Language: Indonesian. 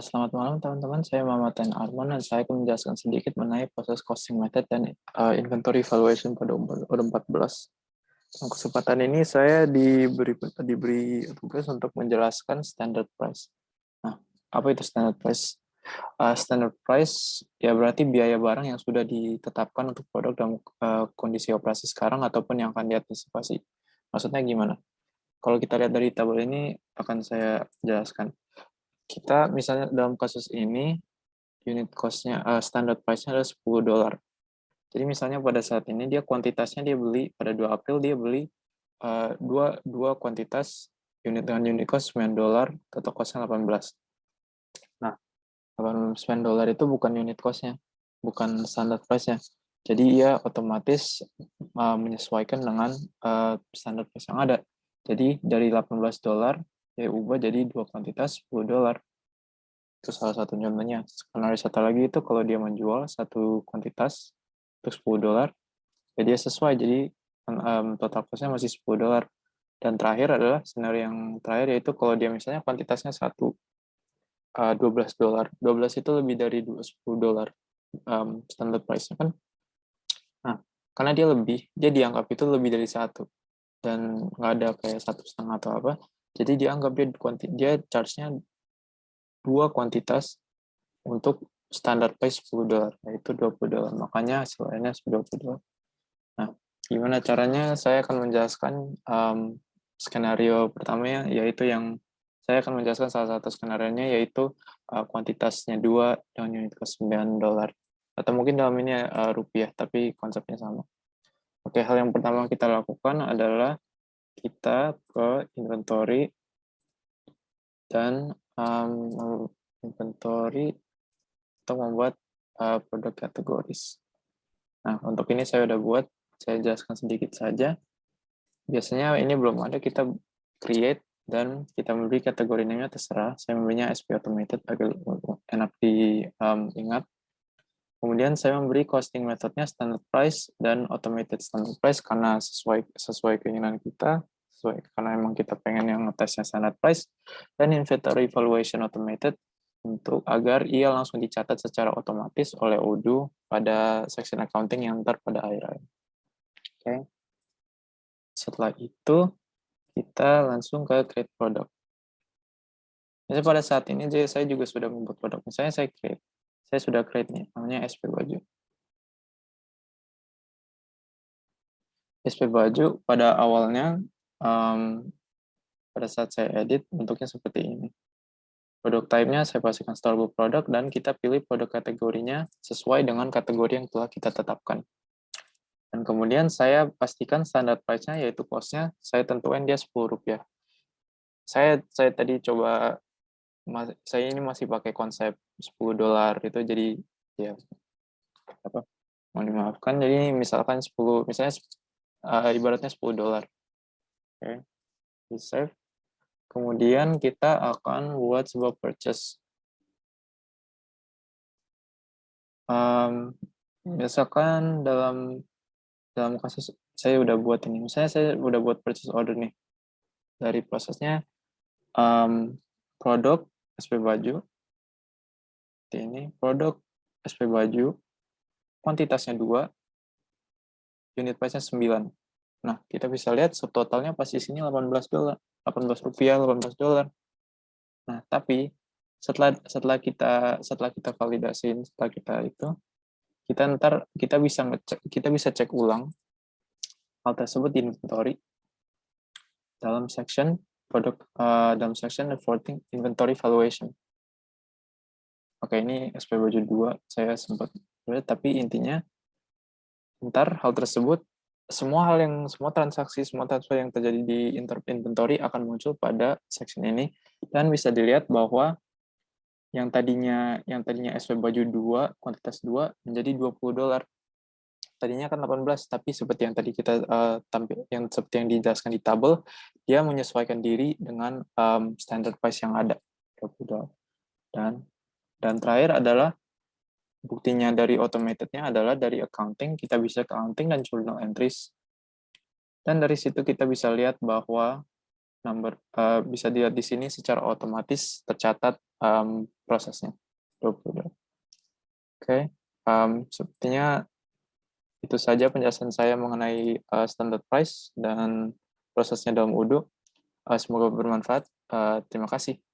Selamat malam teman-teman, saya Muhammad Arman dan saya akan menjelaskan sedikit mengenai proses costing method dan inventory valuation pada U14. Dalam kesempatan ini saya diberi tugas untuk menjelaskan standard price. Nah, apa itu standard price? Standard price ya berarti biaya barang yang sudah ditetapkan untuk produk dalam kondisi operasi sekarang ataupun yang akan diantisipasi. Maksudnya gimana? Kalau kita lihat dari tabel ini akan saya jelaskan. Kita misalnya dalam kasus ini unit cost-nya standard price-nya adalah $10. Jadi misalnya pada saat ini dia kuantitasnya dia beli pada 2 April dia beli dua kuantitas unit dengan unit cost $9, total cost-nya 18. Nah, $89 itu bukan unit cost-nya, bukan standard price-nya. Jadi ia otomatis menyesuaikan dengan standard price yang ada. Jadi dari $18 dia ubah jadi dua kuantitas $10. Itu salah satu contohnya. Skenario satu lagi itu kalau dia menjual satu kuantitas untuk $10, ya dia sesuai. Jadi total cost-nya masih $10. Dan terakhir adalah skenario yang terakhir yaitu kalau dia misalnya kuantitasnya $12. 12 itu lebih dari $10 standard price-nya kan. Nah, karena dia lebih, dia dianggap itu lebih dari satu dan nggak ada kayak 1,5 atau apa. Jadi dianggap dia charge-nya dua kuantitas untuk standar price $10, yaitu $20. Makanya hasilnya $20. Nah, gimana caranya? Saya akan menjelaskan skenario pertamanya, yaitu yang saya akan menjelaskan salah satu skenario-nya, yaitu kuantitasnya 2 dengan unit cost $9. Atau mungkin dalam ini rupiah, tapi konsepnya sama. Oke, hal yang pertama kita lakukan adalah kita ke inventory dan inventory untuk membuat produk kategoris. Nah, untuk ini saya udah buat, saya jelaskan sedikit saja. Biasanya ini belum ada, kita create dan kita memberi kategori name-nya terserah. Saya memberinya SP Automated agar enak diingat. Kemudian saya memberi costing methodnya standard price dan automated standard price karena sesuai keinginan kita, karena emang kita pengen yang ngetesnya standard price, dan inventory valuation automated untuk agar ia langsung dicatat secara otomatis oleh Odoo pada section accounting yang ntar pada akhir. Oke. Setelah itu kita langsung ke create product. Jadi pada saat ini saya juga sudah membuat produk. Misalnya saya sudah create nih, namanya SP Baju. SP Baju pada awalnya pada saat saya edit bentuknya seperti ini. Produk type-nya saya pastikan storable product dan kita pilih produk kategorinya sesuai dengan kategori yang telah kita tetapkan. Dan kemudian saya pastikan standar price-nya yaitu cost-nya saya tentukan dia $10. Saya tadi coba saya ini masih pakai konsep $10 itu jadi ya apa mohon dimaafkan. Jadi misalkan 10 misalnya ibaratnya $10. Oke, di save. Kemudian kita akan buat sebuah purchase. Misalkan dalam kasus saya udah buat ini, misalnya saya udah buat purchase order nih. Dari prosesnya produk SP Baju, ini produk SP Baju, kuantitasnya 2, unit price-nya 9. Nah, kita bisa lihat subtotalnya pas di sini $18. $18. Nah, tapi setelah kita validasiin, setelah kita itu kita bisa cek ulang hal tersebut di inventory dalam section dalam section reporting inventory valuation. Oke, ini SP Baju 2 saya sempat lihat, tapi intinya ntar hal tersebut semua transaksi, semua transfer yang terjadi di inventory akan muncul pada section ini dan bisa dilihat bahwa yang tadinya SP Baju 2 kuantitas 2 menjadi $20. Tadinya kan 18, tapi seperti yang tadi kita seperti yang dijelaskan di tabel, dia menyesuaikan diri dengan standard price yang ada $20. Dan terakhir adalah buktinya dari automated-nya adalah dari accounting, kita bisa ke accounting dan journal entries. Dan dari situ kita bisa lihat bahwa bisa dilihat di sini secara otomatis tercatat prosesnya. 22. Oke, sepertinya itu saja penjelasan saya mengenai standard price dan prosesnya dalam Odoo. Semoga bermanfaat. Terima kasih.